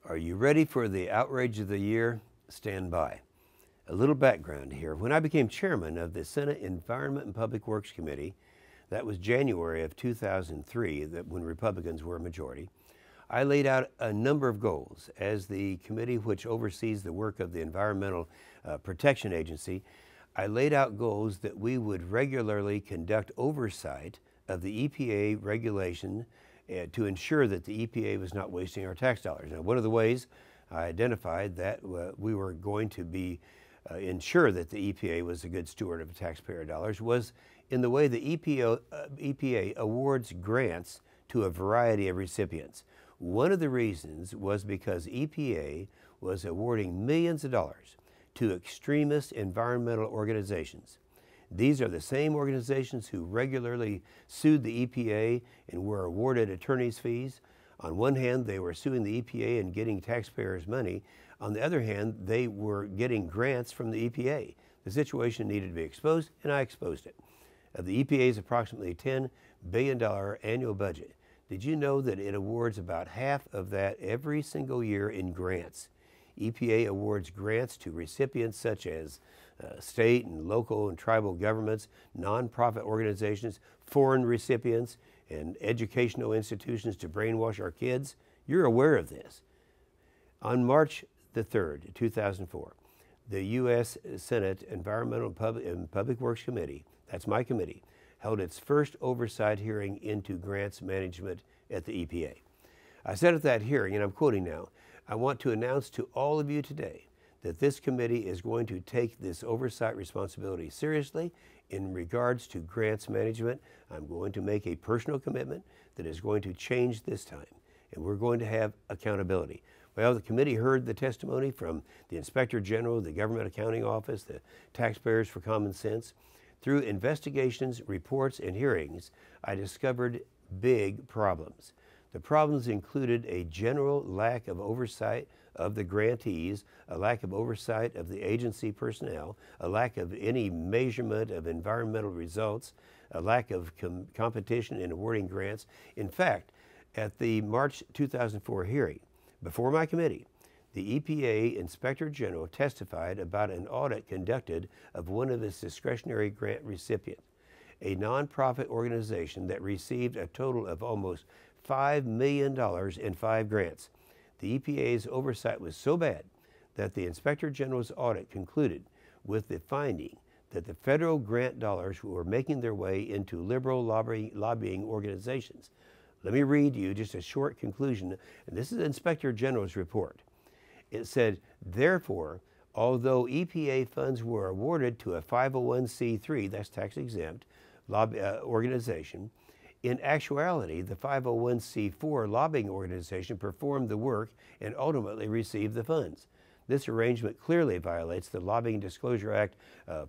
Are you ready for the outrage of the year? Stand by. A little background here. When I became chairman of the Senate Environment and Public Works Committee, that was January of 2003, when Republicans were a majority, I laid out a number of goals. As the committee which oversees the work of the Environmental Protection Agency, I laid out goals that we would regularly conduct oversight of the EPA regulation to ensure that the EPA was not wasting our tax dollars. Now, one of the ways I identified that we were going to be ensure that the EPA was a good steward of taxpayer dollars was in the way the EPA awards grants to a variety of recipients. One of the reasons was because EPA was awarding millions of dollars to extremist environmental organizations. These are the same organizations who regularly sued the EPA and were awarded attorney's fees. On one hand, they were suing the EPA and getting taxpayers' money. On the other hand, they were getting grants from the EPA. The situation needed to be exposed, and I exposed it. Of the EPA's approximately $10 billion annual budget, did you know that it awards about half of that every single year in grants? EPA awards grants to recipients such as state and local and tribal governments, nonprofit organizations, foreign recipients, and educational institutions to brainwash our kids. You're aware of this. On March the 3rd, 2004, the U.S. Senate Environmental and Public Works Committee, that's my committee, held its first oversight hearing into grants management at the EPA. I said at that hearing, and I'm quoting now, "I want to announce to all of you today that this committee is going to take this oversight responsibility seriously in regards to grants management. I'm going to make a personal commitment that is going to change this time, and we're going to have accountability." Well, the committee heard the testimony from the Inspector General, the Government Accounting Office, the Taxpayers for Common Sense. Through investigations, reports, and hearings, I discovered big problems. The problems included a general lack of oversight of the grantees, a lack of oversight of the agency personnel, a lack of any measurement of environmental results, a lack of competition in awarding grants. In fact, at the March 2004 hearing, before my committee, the EPA Inspector General testified about an audit conducted of one of its discretionary grant recipients, a nonprofit organization that received a total of almost $5 million in 5 grants. The EPA's oversight was so bad that the Inspector General's audit concluded with the finding that the federal grant dollars were making their way into liberal lobbying organizations. Let me read you just a short conclusion, and this is the Inspector General's report. It said, therefore, although EPA funds were awarded to a 501c3, that's tax exempt, organization, in actuality, the 501c4 lobbying organization performed the work and ultimately received the funds. This arrangement clearly violates the Lobbying Disclosure Act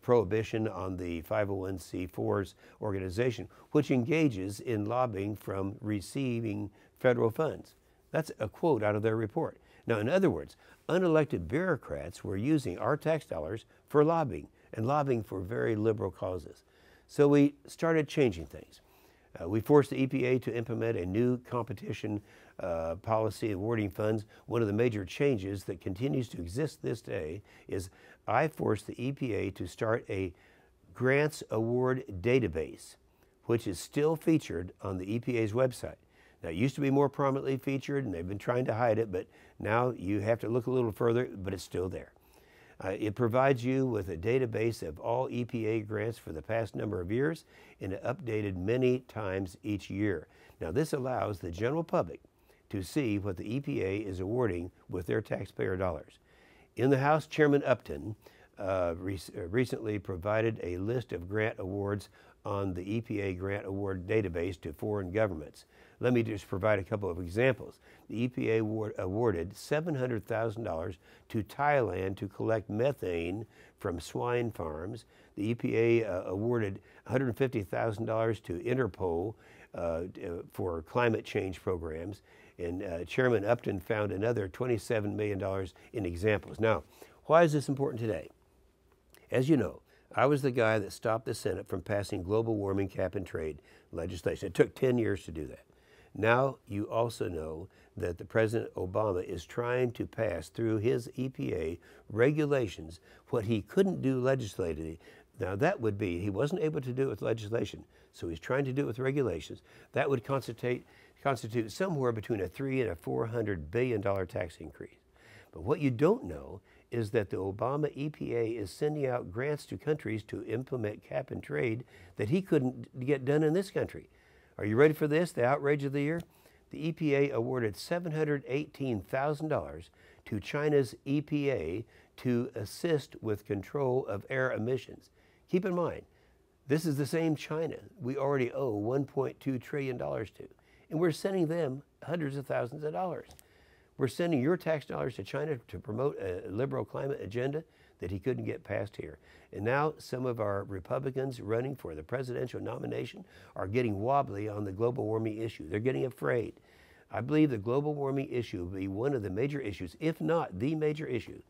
prohibition on the 501c4's organization, which engages in lobbying from receiving federal funds. That's a quote out of their report. Now, in other words, unelected bureaucrats were using our tax dollars for lobbying, and lobbying for very liberal causes. So we started changing things. We forced the EPA to implement a new competition policy awarding funds. One of the major changes that continues to exist this day is I forced the EPA to start a grants award database, which is still featured on the EPA's website. Now, it used to be more prominently featured, and they've been trying to hide it, but now you have to look a little further, but it's still there. It provides you with a database of all EPA grants for the past number of years and updated many times each year. Now, this allows the general public to see what the EPA is awarding with their taxpayer dollars. In the House, Chairman Upton recently provided a list of grant awards on the EPA grant award database to foreign governments. Let me just provide a couple of examples. The EPA awarded $700,000 to Thailand to collect methane from swine farms. The EPA awarded $150,000 to Interpol for climate change programs. And Chairman Upton found another $27 million in examples. Now, why is this important today? As you know, I was the guy that stopped the Senate from passing global warming cap and trade legislation. It took 10 years to do that. Now you also know that the President Obama is trying to pass through his EPA regulations what he couldn't do legislatively. Now that would be, he wasn't able to do it with legislation, so he's trying to do it with regulations. That would constitute somewhere between a $300 and a $400 billion tax increase. But what you don't know is that the Obama EPA is sending out grants to countries to implement cap and trade that he couldn't get done in this country. Are you ready for this? The outrage of the year? The EPA awarded $718,000 to China's EPA to assist with control of air emissions. Keep in mind, this is the same China we already owe $1.2 trillion to, and we're sending them hundreds of thousands of dollars. We're sending your tax dollars to China to promote a liberal climate agenda that he couldn't get passed here. And now some of our Republicans running for the presidential nomination are getting wobbly on the global warming issue. They're getting afraid. I believe the global warming issue will be one of the major issues, if not the major issue,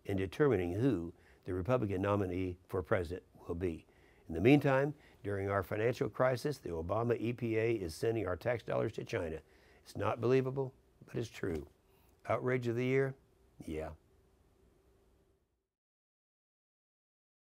in determining who the Republican nominee for president will be. In the meantime, during our financial crisis, the Obama EPA is sending our tax dollars to China. It's not believable, but it's true. Outrage of the year? Yeah.